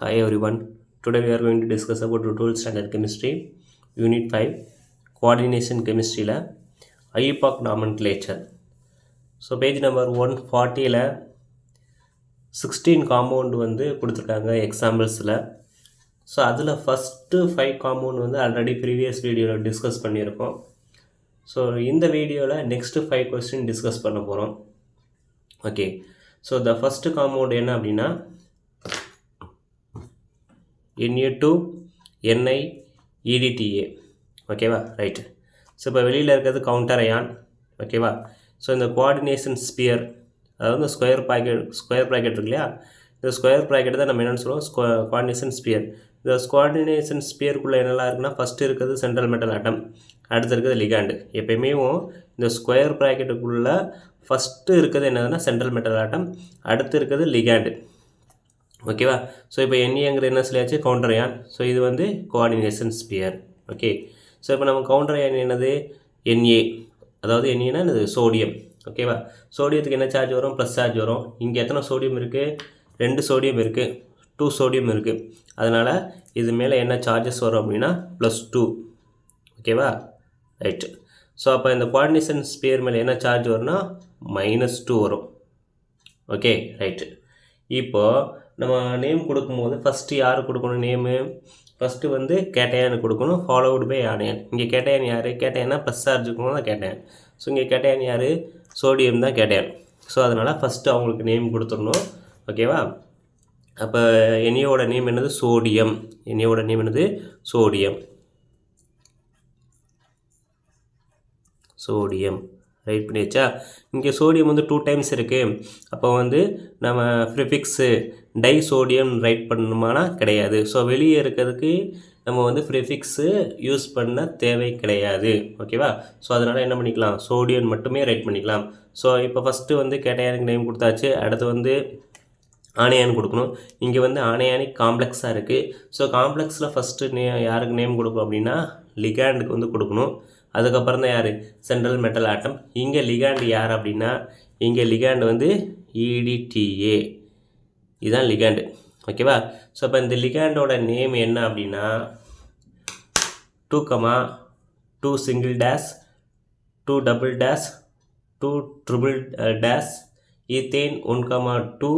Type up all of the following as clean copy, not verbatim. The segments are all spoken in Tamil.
Hi everyone. Today we are going to discuss about 12th standard chemistry, unit 5, coordination chemistry la IUPAC nomenclature. So page number 140 la 16 compound வந்து கொடுத்திருக்காங்க examples-ல. So அதில் first 5 compound வந்து already previous video discuss பண்ணியிருக்கோம். So இந்த வீடியோவில் next 5 question discuss பண்ண போகிறோம். Okay. So the first compound என்ன அப்படின்னா Na2 Ni EDTA. ஓகேவா ரைட். ஸோ இப்போ வெளியில் இருக்கிறது கவுண்டர் அயான். ஓகேவா. ஸோ இந்த கோஆர்டினேஷன் ஸ்பியர், அதாவது ஸ்கொயர் ப்ராக்கெட் இருக்கு இல்லையா, இந்த ஸ்கொயர் ப்ராக்கெட் தான் நம்ம என்னென்னு சொல்லுவோம், கோஆர்டினேஷன் ஸ்பியர். இந்த கோஆர்டினேஷன் ஸ்பியருக்குள்ளே என்னெல்லாம் இருக்குன்னா, ஃபஸ்ட்டு இருக்கிறது சென்ட்ரல் மெட்டல் ஆட்டம், அடுத்து இருக்கிறது லிகாண்டு. எப்பயுமே இந்த ஸ்கொயர் ப்ராக்கெட்டுக்குள்ளே ஃபஸ்ட்டு இருக்கிறது என்னதுன்னா சென்ட்ரல் மெட்டல் ஆட்டம், அடுத்து இருக்கிறது லிகாண்டு. ஓகேவா. ஸோ இப்போ என்ஏங்கிற என்ன சொல்லியாச்சு, கவுண்டர் அயான். ஸோ இது வந்து கோஆர்டினேஷன் ஸ்பியர். ஓகே. ஸோ இப்போ நம்ம கவுண்டர் அயான் என்னது, என்ஏ, அதாவது என்ஏனா இது சோடியம். ஓகேவா. சோடியத்துக்கு என்ன சார்ஜ் வரும், ப்ளஸ் சார்ஜ் வரும். இங்கே எத்தனை சோடியம் இருக்குது, 2 சோடியம் இருக்குது, 2 சோடியம் இருக்குது. அதனால் இது மேலே என்ன சார்ஜஸ் வரும் அப்படின்னா +2. ஓகேவா ரைட்டு. ஸோ அப்போ இந்த கோஆர்டினேஷன் ஸ்பியர் மேலே என்ன சார்ஜ் வரும்னா -2 வரும். Okay right. இப்போது நம்ம நேம் கொடுக்கும்போது ஃபஸ்ட்டு யார் கொடுக்கணும் நேமு, ஃபஸ்ட்டு வந்து கேட்டையானு கொடுக்கணும், ஃபாலோவுட் பை ஆனையான். இங்கே கேட்டையான் யார், கேட்டையானா ப்ளஸ் சார்ஜ் இருக்கணும் தான் கேட்டையான். ஸோ இங்கே கேட்டையான் யார், சோடியம் தான் கேட்டையான். ஸோ அதனால் ஃபஸ்ட்டு அவங்களுக்கு நேம் கொடுத்துடணும். ஓகேவா. அப்போ என்னையோட நேம் என்னது, சோடியம். என்னையோட நேம் என்னது, சோடியம். சோடியம் ரைட் பண்ணியாச்சா. இங்கே சோடியம் வந்து 2 டைம்ஸ் இருக்குது. அப்போ வந்து நம்ம ப்ரிஃபிக்ஸு டை சோடியம் ரைட் பண்ணணுமானா கிடையாது. ஸோ வெளியே இருக்கிறதுக்கு நம்ம வந்து ப்ரிஃபிக்ஸு யூஸ் பண்ண தேவை கிடையாது. ஓகேவா. ஸோ அதனால் என்ன பண்ணிக்கலாம், சோடியம் மட்டுமே ரைட் பண்ணிக்கலாம். ஸோ இப்போ ஃபஸ்ட்டு வந்து கேட்டையானுக்கு நேம் கொடுத்தாச்சு, அடுத்து வந்து ஆனையான் கொடுக்கணும். இங்கே வந்து ஆனையானிக் காம்ப்ளெக்ஸாக இருக்குது. ஸோ காம்ப்ளெக்ஸில் ஃபஸ்ட்டு யாருக்கு நேம் கொடுக்கணும் அப்படின்னா லிகாண்டுக்கு வந்து கொடுக்கணும். அதுக்கப்புறம் தான் யார், சென்ட்ரல் மெட்டல் ஆட்டம். இங்கே லிகாண்டு யார் அப்படின்னா, இங்கே லிகாண்டு வந்து EDTA, இதுதான் லிகாண்டு. ஓகேவா. ஸோ இப்போ இந்த லிகாண்டோட நேம் என்ன அப்படின்னா 2, 2 single dash, 2 double dash, 2 triple dash, ethane 1, 2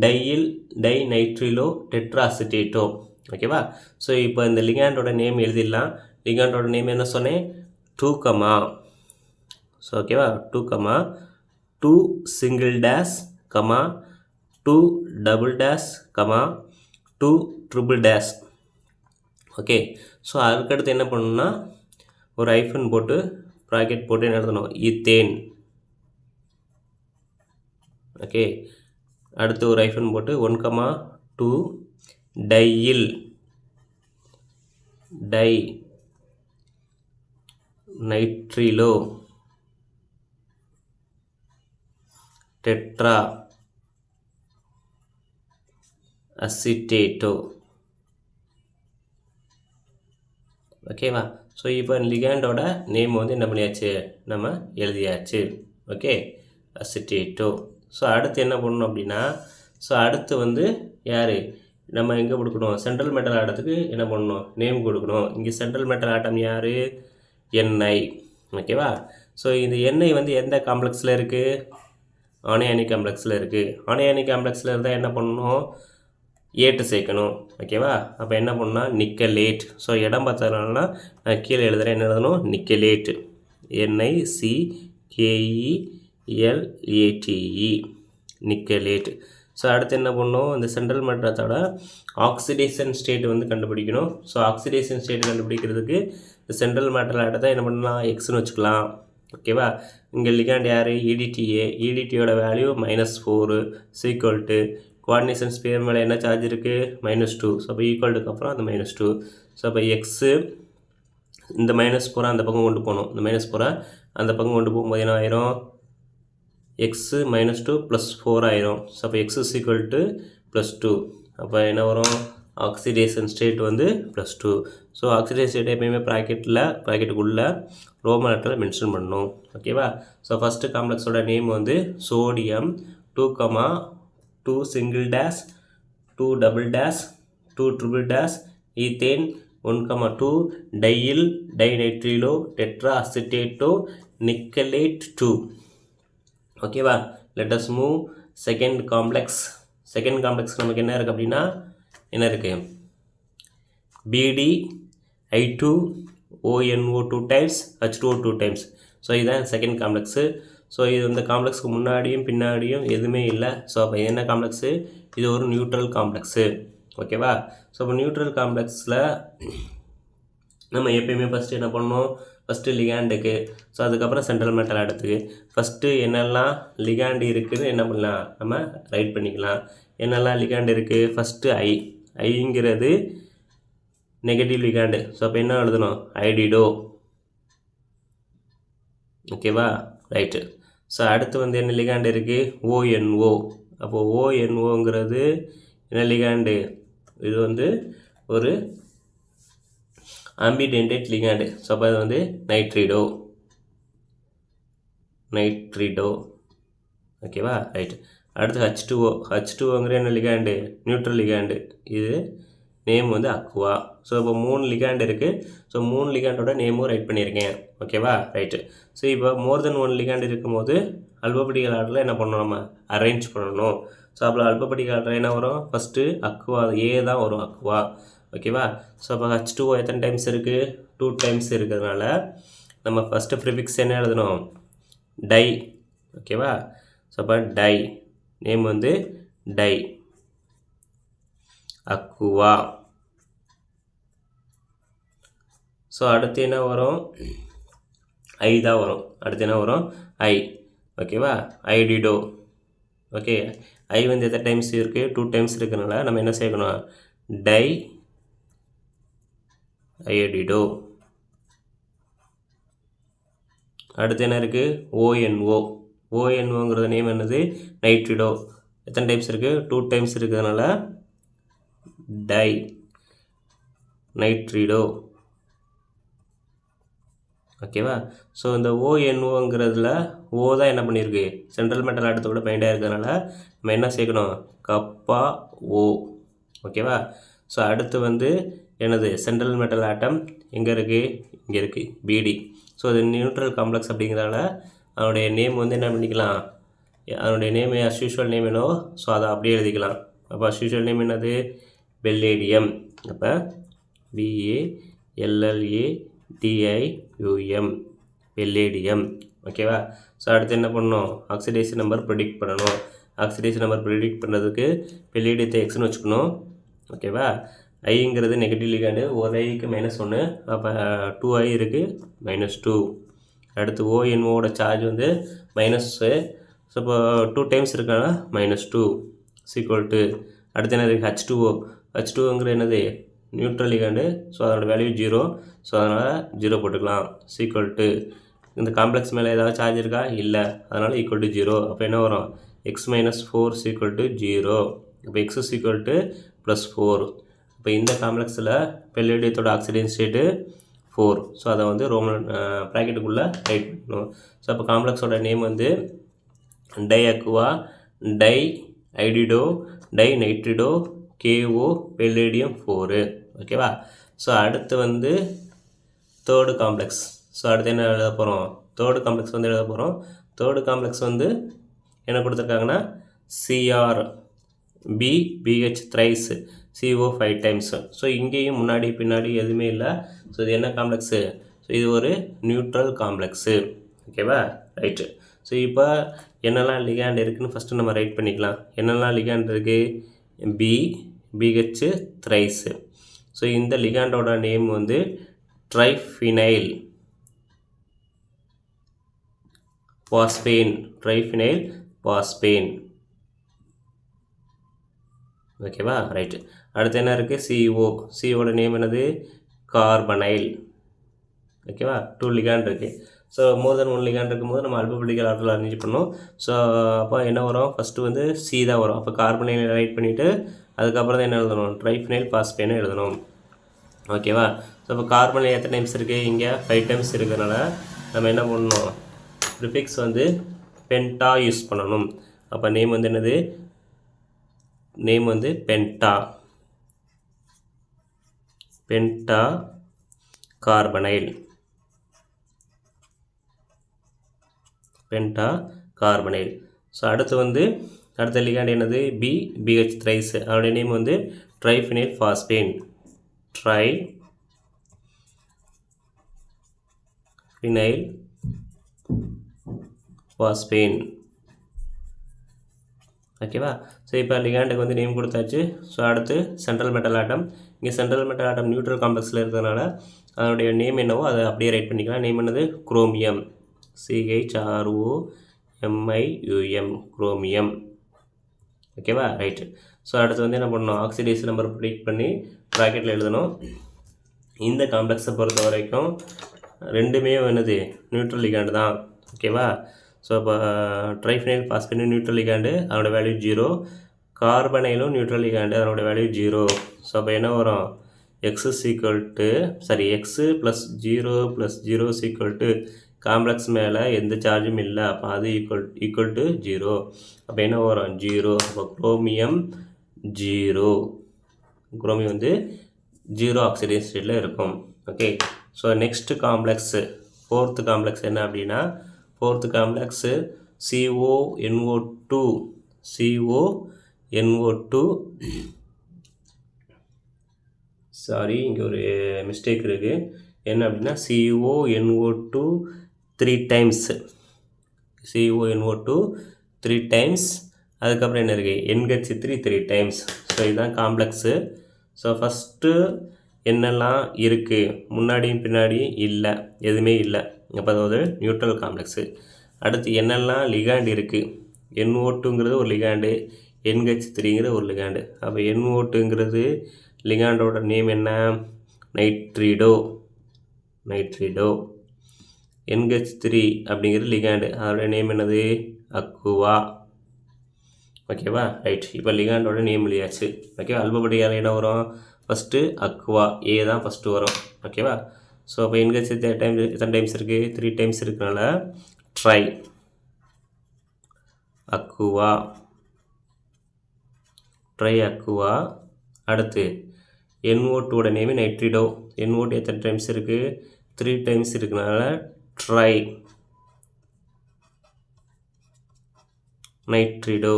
diyl dinitrilo tetraacetato. ஓகேவா. ஸோ இப்போ இந்த லிகாண்டோட நேம் எழுதிடலாம். லிகாண்டோட நேம் என்ன சொன்னேன், 2, ஸோ ஓகேவா, 2, 2 single dash, 2 double dash, 2 triple dash. Okay. So அதுக்கடுத்து என்ன பண்ணணும்னா ஒரு ஐஃபன் போட்டு ப்ராக்கெட் போட்டு என்ன எழுதணும், ஈத்தேன். ஓகே. அடுத்து ஒரு ஐஃபன் போட்டு 1, 2 டையில் டை நைட்ரிலோ டெட்ரா அசிட்டேட்டோ. ஓகேவா. ஸோ இப்போ லிகாண்டோட நேம் வந்து என்ன பண்ணியாச்சு, நம்ம எழுதியாச்சு. ஓகே, அசிட்டேட்டோ. ஸோ அடுத்து என்ன பண்ணணும் அப்படின்னா, ஸோ அடுத்து வந்து யார், நம்ம எங்கே கொடுக்கணும், சென்ட்ரல் மெட்டல் ஆட்டத்துக்கு என்ன பண்ணணும், நேம் கொடுக்கணும். இங்கே சென்ட்ரல் மெட்டல் ஆட்டம் யார், Ni. ஓகேவா. ஸோ இந்த Ni வந்து எந்த காம்ப்ளெக்ஸில் இருக்குது, ஆனையானிக் காம்ப்ளெக்ஸில் இருக்குது. ஆனையானிக் காம்ப்ளெக்ஸில் இருந்தால் என்ன பண்ணணும், 8 சேர்க்கணும். ஓகேவா. அப்போ என்ன பண்ணால் நிக்கலேட். ஸோ இடம் பார்த்ததுனால நான் கீழே எழுதுகிறேன், என்ன எழுதணும், நிக்கலேட், NiCKELATE, நிக்கலேட். ஸோ அடுத்து என்ன பண்ணணும், இந்த சென்ட்ரல் மெட்டலோட ஆக்சிடேஷன் ஸ்டேட் வந்து கண்டுபிடிக்கணும். ஸோ ஆக்சிடேஷன் ஸ்டேட் கண்டுபிடிக்கிறதுக்கு இந்த சென்ட்ரல் மெட்டல் ஆட்டத்தை என்ன பண்ணலாம், எக்ஸ்னு வச்சுக்கலாம். ஓகேவா. இங்கே லிகாண்ட் யார், EDTA. EDTயோட value -4 equal to coordination sphere மேலே என்ன சார்ஜ் இருக்குது, -2. ஸோ அப்போ ஈக்குவல்டுக்கு அப்புறம் அந்த -2. ஸோ அப்போ எக்ஸு இந்த -4 அந்த பக்கம் கொண்டு போகணும். இந்த -4 அந்த பக்கம் கொண்டு போகும்போது என்ன ஆயிரும், எக்ஸு -2 +4 ஆயிரும். ஸோ அப்போ எக்ஸ் ஈக்குவல் டு +2. அப்போ என்ன வரும், ஆக்சிடேஷன் ஸ்டேட் வந்து +2. ஸோ ஆக்சிடேஷன் ஸ்டேட் எப்பயுமே ப்ராக்கெட்டுக்குள்ளே ரோமன் லெட்டரில் மென்ஷன் பண்ணணும். ஓகேவா. ஸோ ஃபஸ்ட்டு காம்ப்ளெக்ஸோட நேம் வந்து sodium. 2, 2 single dash, 2 double dash, 2 triple dash ethane 1,2 diel dinitrile tetraacetate nickelate 2. ஓகேவா? let us move second complex. Second complex நமக்கு என்ன இருக்குது அப்படின்னா என்ன இருக்குது BD I2 ONO2 times H2O 2 times. So இதுதான் செகண்ட் காம்ப்ளெக்ஸு. ஸோ இது இந்த காம்ப்ளெக்ஸுக்கு முன்னாடியும் பின்னாடியும் எதுவுமே இல்லை. ஸோ அப்போ என்ன காம்ப்ளெக்ஸு? இது ஒரு நியூட்ரல் காம்ப்ளெக்ஸு. ஓகேவா? ஸோ இப்போ நியூட்ரல் காம்ப்ளெக்ஸில் நம்ம எப்பயுமே ஃபஸ்ட்டு என்ன பண்ணணும்? ஃபஸ்ட்டு லிகாண்டுக்கு, ஸோ அதுக்கப்புறம் சென்ட்ரல் மெட்டல் ஆட்டத்துக்கு. ஃபஸ்ட்டு என்னெல்லாம் லிகாண்டு இருக்குதுன்னு என்ன பண்ணலாம்? நம்ம ரைட் பண்ணிக்கலாம். என்னெல்லாம் லிகாண்டு இருக்குது? ஃபஸ்ட்டு ஐங்கிறது நெகட்டிவ் லிகாண்டு. ஸோ அப்போ என்ன எழுதணும்? ஐடிடோ. ஓகேவா? ரைட்டு. ஸோ அடுத்து வந்து என்ன லிகாண்டு இருக்குது? ONO. அப்போது ONOங்கிறது என்ன லிகாண்டு? இது வந்து ஒரு ஆம்பிடென்டேட் லிகாண்டு. ஸோ அப்போ அது வந்து நைட்ரிடோ. ஓகேவா? ரைட்டு. அடுத்து H2O என்ன லிகாண்டு? Neutral ligand. இது நேம் வந்து அக்வா. ஸோ இப்போ 3 லிகாண்டு இருக்குது. ஸோ 3 லிகாண்டோட நேமும் ரைட் பண்ணியிருக்கேன். ஓகேவா? ரைட்டு. ஸோ இப்போ மோர் தென் 1 லிகாண்டு இருக்கும்போது அல்பபெடிக்கல் ஆர்டரில் என்ன பண்ணணும்? நம்ம அரேஞ்ச் பண்ணணும். ஸோ அப்போ அல்பபெடிக்கல் ஆர்டர் என்ன வரும்? ஃபஸ்ட்டு அக்வா ஏ தான் வரும், அக்வா. ஓகேவா? ஸோ அப்போ H2O எத்தனை டைம்ஸ் இருக்குது? 2 டைம்ஸ் இருக்கிறதுனால நம்ம ஃபஸ்ட்டு ப்ரிஃபிக்ஸ் என்ன எழுதணும்? டை. ஓகேவா? ஸோ அப்போ டை நேம் வந்து டை அக்வா. ஸோ அடுத்து என்ன வரும்? ஐ தான் வரும். அடுத்து என்ன வரும்? ஐ. ஓகேவா? ஐடிடோ. ஓகே, ஐ வந்து எத்தனை டைம்ஸ் இருக்குது? 2 டைம்ஸ் இருக்கிறதுனால நம்ம என்ன செய்யணும்? டை ஐடிடோ. அடுத்து என்ன இருக்குது? ONO. ONOங்கிறது நேம் என்னது? நைட்ரிடோ. எத்தனை டைம்ஸ் இருக்குது? 2 டைம்ஸ் இருக்கிறதுனால டை நைட்ரிடோ. ஓகேவா? ஸோ இந்த ONOங்கிறதுல ஓ தான் என்ன பண்ணியிருக்கு? சென்ட்ரல் மெட்டல் ஆட்டத்தோட பைண்டாக இருக்கிறதுனால நம்ம என்ன சேர்க்கணும்? கப்பா ஓ. ஓகேவா? ஸோ அடுத்து வந்து என்னது? சென்ட்ரல் மெட்டல் ஆட்டம் எங்கே இருக்குது? இங்கே இருக்குது, BD. ஸோ அது நியூட்ரல் காம்ப்ளெக்ஸ் அப்படிங்கிறதால அதனுடைய நேம் வந்து என்ன பண்ணிக்கலாம்? அதனுடைய நேம் அஸ் யூஷுவல் நேம் என்னவோ ஸோ அதை அப்படியே எழுதிக்கலாம். அப்போ அஸ் யூஷுவல் நேம் என்னது? பெல்லேடியம். அப்போ BALLADIUM பெல்லேடியம். ஓகேவா? ஸோ அடுத்து என்ன பண்ணணும்? ஆக்சிடேஷன் நம்பர் ப்ரெடிக்ட் பண்ணணும். ஆக்சிடேஷன் நம்பர் ப்ரெடிக்ட் பண்ணுறதுக்கு பெல்லேடியத்தை எக்ஸ்னு வச்சுக்கணும். ஓகேவா? ஐங்கிறது நெகட்டிவ் லிகாண்டு. ஒரு ஐக்கு -1. அப்போ 2I இருக்குது, -2. அடுத்து ONOவோட சார்ஜ் வந்து -. ஸோ இப்போ 2 டைம்ஸ் இருக்கானா -2 = அடுத்து என்னது? H2O. H2Oங்கிற என்னது? Neutral ligand. ஸோ அதோட வேல்யூ 0. ஸோ அதனால் 0 போட்டுக்கலாம். = இந்த காம்ப்ளெக்ஸ் மேலே ஏதாவது சார்ஜ் இருக்கா? இல்லை. அதனால் =0. அப்போ என்ன வரும்? x - 4 = 0. இப்போ x +4. இப்போ இந்த காம்ப்ளெக்ஸில் பெல்லேடியத்தோட ஆக்சிடேஷன் ஸ்டேட்டு 4. ஸோ அதை வந்து ரோமன் ப்ராக்கெட்டுக்குள்ளே ரைட் பண்ணணும். ஸோ அப்போ காம்ப்ளெக்ஸோட நேம் வந்து diaqua, diiodido, dinitrido, KO palladium 4. ஓகேவா? ஸோ அடுத்து வந்து தேர்டு காம்ப்ளெக்ஸ். ஸோ அடுத்து என்ன எழுத போகிறோம்? தேர்டு காம்ப்ளெக்ஸ் வந்து எழுத போகிறோம். தேர்டு காம்ப்ளெக்ஸ் வந்து என்ன கொடுத்துருக்காங்கன்னா CrBH thrice CO 5 times. So இங்கேயும் முன்னாடி பின்னாடி எதுவுமே இல்லை. ஸோ இது என்ன காம்ப்ளெக்ஸு? ஸோ இது ஒரு நியூட்ரல் காம்ப்ளெக்ஸு. ஓகேவா? ரைட்டு. ஸோ இப்போ என்னெல்லாம் லிகாண்ட் இருக்குதுன்னு ஃபஸ்ட்டு நம்ம ரைட் பண்ணிக்கலாம். என்னெல்லாம் லிகாண்ட் இருக்குது? BH thrice. ஸோ இந்த லிகாண்டோட நேம் வந்து ட்ரைஃபினைல் பாஸ்பேன். ஓகேவா? ரைட்டு. அடுத்து என்ன இருக்குது? COட நேம் என்னது? கார்பனைல். ஓகேவா? 2 லிகாண்ட் இருக்குது. ஸோ மோர் தென் 1 லிகாண்ட் இருக்கும்போது நம்ம அல்பபெடிக்கல் ஆர்டரில் அரேஞ்ச் பண்ணணும். ஸோ அப்போ என்ன வரும்? ஃபஸ்ட்டு வந்து C தான் வரும். அப்போ கார்பனைல் ரைட் பண்ணிவிட்டு அதுக்கப்புறம் தான் என்ன எழுதணும்? ட்ரைஃபினைல் பாஸ்பேன்னு எழுதணும். ஓகேவா? ஸோ இப்போ கார்பனைல் எத்தனை டைம்ஸ் இருக்குது? இங்கே 5 டைம்ஸ் இருக்கிறதுனால நம்ம என்ன பண்ணணும்? ப்ரிஃபிக்ஸ் வந்து பென்டா யூஸ் பண்ணணும். அப்போ நேம் வந்து என்னது? நேம் வந்து பென்டா. பென்டா கார்பனைல் ஸோ அடுத்த லிகாண்ட் என்னது BH த்ரைஸ், அவருடைய நேம் வந்து ட்ரைஃபினைல் ஃபாஸ்பேன், ஓகேவா. ஸோ இப்போ லிகாண்டுக்கு வந்து நேம் கொடுத்தாச்சு. ஸோ அடுத்து சென்ட்ரல் மெட்டல் ஆட்டம். இங்கே சென்ட்ரல் மெட்டல் ஆட்டம் நியூட்ரல் காம்ப்ளெக்ஸில் இருக்கிறதுனால அதனுடைய நேம் என்னவோ அதை அப்படியே ரைட் பண்ணிக்கலாம். நேம் என்னது குரோமியம், CHROMIUM, குரோமியம். ஓகேவா, ரைட்டு. ஸோ அடுத்து வந்து என்ன பண்ணணும், ஆக்சிடேஸ் நம்பர் ப்ரிடிக்ட் பண்ணி ப்ராக்கெட்டில் எழுதணும். இந்த காம்ப்ளெக்ஸை பொறுத்த வரைக்கும் ரெண்டுமே என்னது நியூட்ரல் லிகாண்டு தான். ஓகேவா. ஸோ இப்போ ட்ரைஃபினைல் ஃபாஸ்பேனும் நியூட்ரல் லிகாண்டு, அதனோட வேல்யூ 0. கார்பனைலும் நியூட்ரல் லிகாண்டு, அதனோட வேல்யூ 0. ஸோ அப்போ என்ன வரும், x + 0 + காம்ப்ளெக்ஸ் மேலே எந்த சார்ஜும் இல்லை, அப்போ அது ஈக்குவல் டு 0. அப்போ என்ன வரும், 0. அப்போ குரோமியம் 0, குரோமியம் வந்து 0 ஆக்சிடைஸ் ஸ்டேட்டில் இருக்கும். Okay. So next complex, fourth complex என்ன அப்படின்னா, ஃபோர்த்து காம்ப்ளெக்ஸு CONO2, சாரி இங்கே ஒரு மிஸ்டேக் இருக்குது. என்ன அப்படின்னா CONO2 3 டைம்ஸ், அதுக்கப்புறம் என்ன இருக்குது NH3 3 டைம்ஸ். ஸோ இதுதான் காம்ப்ளெக்ஸு. ஸோ ஃபஸ்ட்டு என்னெல்லாம் இருக்குது, முன்னாடியும் பின்னாடியும் இல்லை, எதுவுமே இல்லை. அப்போ அதாவது நியூட்ரல் காம்ப்ளெக்ஸு. அடுத்து என்னெல்லாம் லிகாண்டு இருக்குது, NO2ங்கிறது ஒரு லிகாண்டு, NH3ங்கிற ஒரு லிகாண்டு. அப்போ NO2ங்கிறது லிகாண்டோட நேம் என்ன, நைட்ரிடோ. NH3 அப்படிங்கிறது லிகாண்டு, அதோட நேம் என்னது, அக்குவா. ஓகேவா, ரைட். இப்போ லிகாண்டோட நேம் எழுதியாச்சு. ஓகேவா. அல்பபடியால் என்ன வரும், ஃபஸ்ட்டு அக்குவா, ஏ தான் ஃபஸ்ட்டு வரும். ஓகேவா. ஸோ அப்போ NH எத்தனை டைம்ஸ் இருக்குது, 3 டைம்ஸ் இருக்கனால ட்ரை அக்குவா. அடுத்து NO2ஓட நேம் நைட்ரிடோ. NO2 எத்தனை டைம்ஸ் இருக்குது, 3 டைம்ஸ் இருக்கனால ட்ரை நைட்ரிடோ.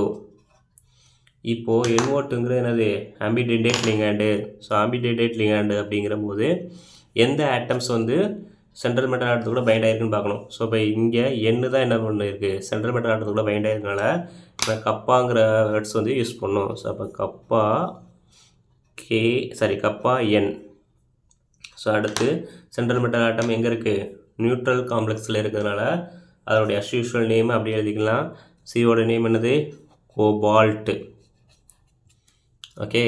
இப்போது NO2ங்கிறது என்னது, ambidentate ligand. So ambidentate ligand அப்படிங்கிற போது எந்த ஆட்டம்ஸ் வந்து சென்ட்ரல் மெட்டல் ஆட்டத்து கூட பைண்ட் ஆகிருக்குன்னு பார்க்கணும். ஸோ இப்போ இங்கே எண்ணு தான் என்ன பண்ணிருக்கு, சென்ட்ரல் மெட்டல் ஆட்டத்து கூட பைண்ட் ஆகிருக்கனால நான் கப்பாங்கிற வேர்ட்ஸ் வந்து யூஸ் பண்ணோம். ஸோ அப்போ கப்பா என். ஸோ அடுத்து சென்ட்ரல் மெட்டல் ஆட்டம் எங்கே இருக்குது, நியூட்ரல் காம்ப்ளெக்ஸில் இருக்கிறதுனால அதனுடைய அஸ் யூஷுவல் நேம் அப்படி எழுதிக்கலாம். சியோட நேம் என்னது, கோபால்ட்டு. ஓகே.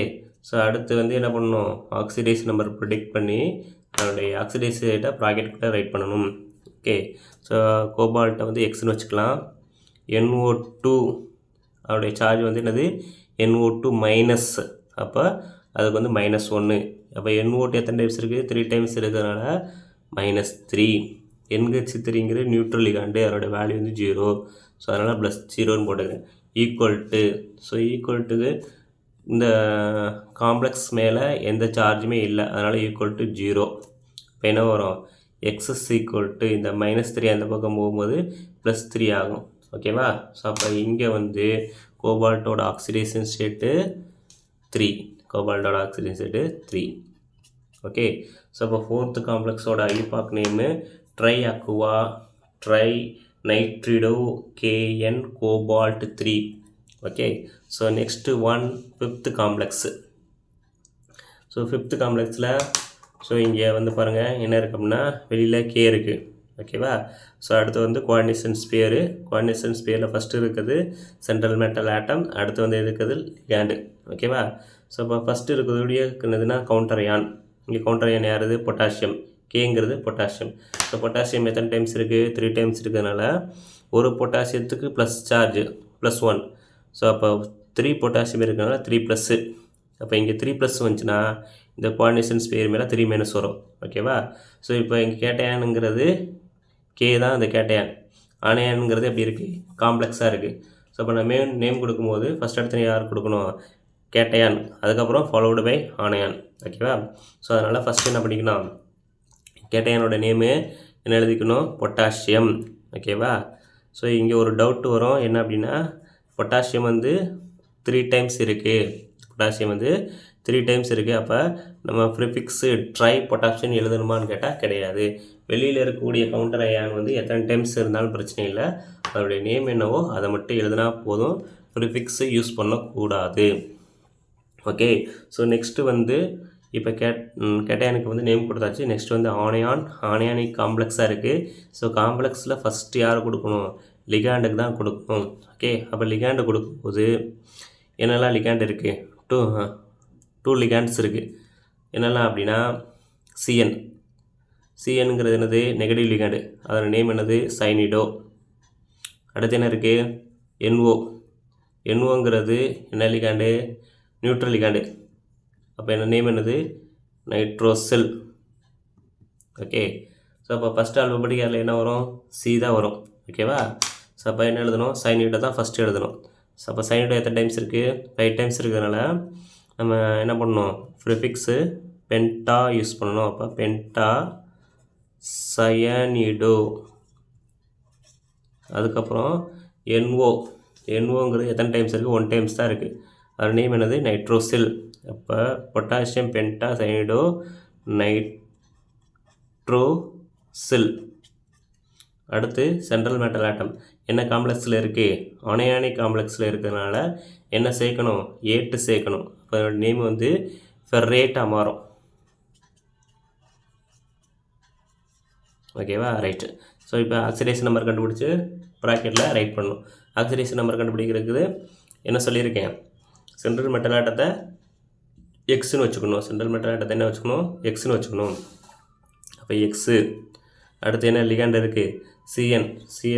ஸோ அடுத்து வந்து என்ன பண்ணணும், ஆக்சிடைஸ் நம்பர் ப்ரிடிக்ட் பண்ணி அதனுடைய ஆக்சிடைஸ் ரேட்டை ப்ராக்கெட்டுக்குள்ளே ரைட் பண்ணணும். ஓகே. ஸோ கோபால்ட்டை வந்து எக்ஸ்னு வச்சுக்கலாம். NO2 அதோடைய சார்ஜ் வந்து என்னது, NO2 மைனஸ், அப்போ அதுக்கு வந்து -1. அப்போ NO2 எத்தனை டைம்ஸ் இருக்குது, 3 டைம்ஸ் இருக்கிறதுனால -3. NH3ங்கிற நியூட்ரல் லிகாண்டு, அதோடய வேல்யூ வந்து 0. ஸோ அதனால் +0ன்னு போட்டுக்கிறேன். ஈக்குவல்ட்டு. ஸோ ஈக்குவல்ட்டுக்கு இந்த காம்ப்ளெக்ஸ் மேலே எந்த சார்ஜுமே இல்லை, அதனால் ஈக்குவல் டு 0. இப்போ என்ன வரும், எக்ஸ் இந்த -3 அந்த பக்கம் போகும்போது +3 ஆகும். ஓகேவா. ஸோ அப்போ இங்கே வந்து கோபால்ட்டோட ஆக்சிடேஷன் ஸ்டேட்டு 3. ஓகே. ஸோ அப்போ fourth complex IUPAC name triaqua, trinitrido, KN cobalt 3. Okay. So next fifth complex. So fifth காம்ப்ளெக்ஸில் ஸோ இங்கே வந்து பாருங்கள் என்ன இருக்குது அப்படின்னா, வெளியில் K இருக்குது. ஓகேவா. ஸோ அடுத்து வந்து கோஆர்டினேஷன் ஸ்பியரில் ஃபஸ்ட்டு இருக்குது சென்ட்ரல் மெட்டல் ஆட்டம், அடுத்து வந்து இருக்குது லிகாண்டு. ஓகேவா. ஸோ இப்போ ஃபஸ்ட்டு இருக்கிறதுடைய என்னதுன்னா கவுண்டர் அயான். இங்கே கவுண்டர் அயான் யாருது, பொட்டாசியம். கேங்கிறது பொட்டாசியம். ஸோ பொட்டாசியம் எத்தனை டைம்ஸ் இருக்குது, 3 டைம்ஸ் இருக்கிறதுனால ஒரு பொட்டாசியத்துக்கு ப்ளஸ் சார்ஜ் +1. ஸோ அப்போ 3 பொட்டாசியம் இருக்கிறதுனால 3+. அப்போ இங்கே 3+ வந்துச்சுன்னா இந்த கோஆர்டினேஷன் ஸ்பியர் மேலே 3- வரும். ஓகேவா. ஸோ இப்போ இங்கே கேட்டயானுங்கிறது K தான் அந்த கேட்டயான். ஆனையானுங்கிறது எப்படி இருக்குது, காம்ப்ளெக்ஸாக இருக்குது. ஸோ அப்போ நம்ம நேம் கொடுக்கும்போது ஃபஸ்ட் இடத்துல யார் கொடுக்கணும், கேட்டையான், அதுக்கப்புறம் ஃபாலோடு பை ஆனையான். ஓகேவா? ஸோ அதனால் ஃபஸ்ட்டு என்ன பண்ணிக்கணும், கேட்டையானோட நேமு என்ன எழுதிக்கணும், பொட்டாசியம். ஓகேவா? ஸோ இங்கே ஒரு டவுட் வரும், என்ன அப்படின்னா பொட்டாசியம் வந்து 3 டைம்ஸ் இருக்குது. பொட்டாசியம் வந்து 3 டைம்ஸ் இருக்குது. அப்போ நம்ம ப்ரிஃபிக்ஸு ட்ரை பொட்டாசியம் எழுதணுமான்னு கேட்டால் கிடையாது. வெளியில் இருக்கக்கூடிய கவுண்டர் அயான் வந்து எத்தனை டைம்ஸ் இருந்தாலும் பிரச்சனை இல்லை, அதோடைய நேம் என்னவோ அதை மட்டும் எழுதினா போதும், ப்ரிஃபிக்ஸு யூஸ் பண்ணக்கூடாது. ஓகே. ஸோ நெக்ஸ்ட்டு வந்து இப்போ கேட்டையானுக்கு வந்து நேம் கொடுத்தாச்சு. நெக்ஸ்ட் வந்து ஆனையானிக் காம்ப்ளெக்ஸாக இருக்குது. ஸோ காம்ப்ளெக்ஸில் ஃபஸ்ட்டு யார் கொடுக்கணும், லிகாண்டுக்கு தான் கொடுக்கணும். ஓகே. அப்போ லிகாண்டு கொடுக்கும்போது என்னெல்லாம் லிகாண்ட் இருக்குது, டூ லிகாண்ட்ஸ் இருக்குது. என்னெல்லாம் அப்படின்னா சிஎன்ங்கிறது என்னது, நெகட்டிவ் லிகாண்டு, அதோட நேம் என்னது, சைனிடோ. அடுத்து என்ன இருக்குது, என்ஓங்கிறது என்ன லிகாண்டு, நியூட்ரல் லிகாண்டு. அப்போ என்ன நேம் என்னது, நைட்ரோசில். ஓகே. ஸோ அப்போ ஃபஸ்ட் ஆல்பபெட்டிக் அதில் என்ன வரும், சி தான் வரும். ஓகேவா? ஸோ அப்போ என்ன எழுதணும், சைனிடோ தான் ஃபஸ்ட்டு எழுதணும். ஸோ அப்போ சைனிடோ எத்தனை டைம்ஸ் இருக்குது, 5 டைம்ஸ் இருக்கிறதுனால நம்ம என்ன பண்ணணும், ப்ரிஃபிக்ஸு பென்டா யூஸ் பண்ணணும். அப்போ பென்டா சயனிடோ. அதுக்கப்புறம் என்ஓங்கிறது எத்தனை டைம்ஸ் இருக்குது, 1 டைம்ஸ் தான் இருக்குது, அதோட நேம் என்னது, நைட்ரோசில். அப்போ பொட்டாசியம் பென்டா சயனிடோ நைட்ரோசில். அடுத்து சென்ட்ரல் மெட்டல் ஆட்டம் என்ன காம்ப்ளெக்ஸில் இருக்குது, ஆனையானிக் காம்ப்ளெக்ஸில் இருக்கிறதுனால என்ன சேர்க்கணும், 8 சேர்க்கணும். அப்போ அதோட நேம் வந்து ஃபெர்ரேட்டாக மாறும். ஓகேவா? ரைட்டு. ஸோ இப்போ ஆக்சிடேஷன் நம்பர் கண்டுபிடிச்சி ப்ராக்கெட்டில் ரைட் பண்ணணும். ஆக்சிடேஷன் நம்பர் கண்டுபிடிக்கிறதுக்கு என்ன சொல்லியிருக்கேன், சென்ட்ரல் மெட்டல் ஆட்டத்தை எக்ஸ்ன்னு வச்சுக்கணும். சென்ட்ரல் மெட்டல் ஆட்டத்தை என்ன வச்சுக்கணும், எக்ஸ்ன்னு வச்சுக்கணும். அப்போ எக்ஸு. அடுத்து என்ன லிகாண்டு இருக்குது, சிஎன்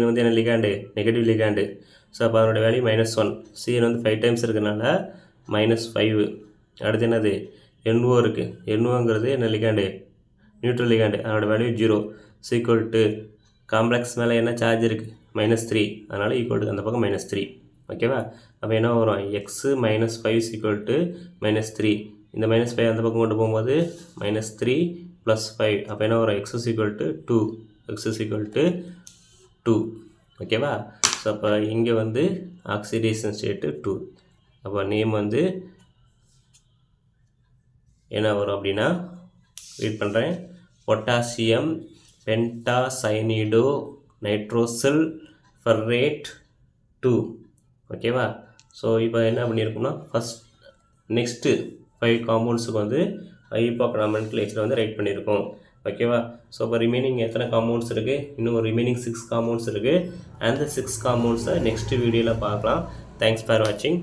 வந்து என்ன லிகாண்டு, நெகட்டிவ் லிகாண்டு. ஸோ அப்போ அதோட வேல்யூ -1. சிஎன் வந்து 5 டைம்ஸ் இருக்கிறதுனால -5. அடுத்து என்னது, என்ஓ இருக்குது. என்ஓங்கிறது என்ன லிகாண்டு, நியூட்ரல் லிகாண்டு, அதோட வேல்யூ 0. ஈக்குவல் டு காம்ப்ளெக்ஸ் மேலே என்ன சார்ஜ் இருக்குது, -3, அதனால் ஈக்குவல் டு அந்த பக்கம் -3. ஓகேவா? அப்போ என்ன வரும், எக்ஸு -5 ஈக்குவல் டு -3. இந்த -5 அந்த பக்கம் கொண்டு போகும்போது -3 + 5. அப்போ என்ன வரும், X equal to 2. X equal to 2. ஓகேவா? ஸோ அப்போ இங்கே வந்து ஆக்சிடேஷன் ஸ்டேட்டு 2. அப்போ நேம் வந்து என்ன வரும் அப்படின்னா, ரீட் பண்ணுறேன், பொட்டாசியம் பென்டாசைனிடோ நைட்ரோசில் ஃபெர்ரேட் 2. ஓகேவா? ஸோ இப்போ என்ன பண்ணியிருக்கோம்னா, நெக்ஸ்ட்டு 5 காம்பவுண்ட்ஸுக்கு வந்து ஐயூபாக் நாமென்க்ளேச்சரை வந்து ரைட் பண்ணியிருக்கோம். ஓகேவா? ஸோ இப்போ ரிமைனிங் எத்தனை காம்பவுண்ட்ஸ் இருக்குது, இன்னும் ரிமைனிங் 6 காம்பவுண்ட்ஸ் இருக்குது. அந்த 6 காம்பவுண்ட்ஸை நெக்ஸ்ட் வீடியோவில் பார்க்கலாம். தேங்க்ஸ் ஃபார் வாட்சிங்.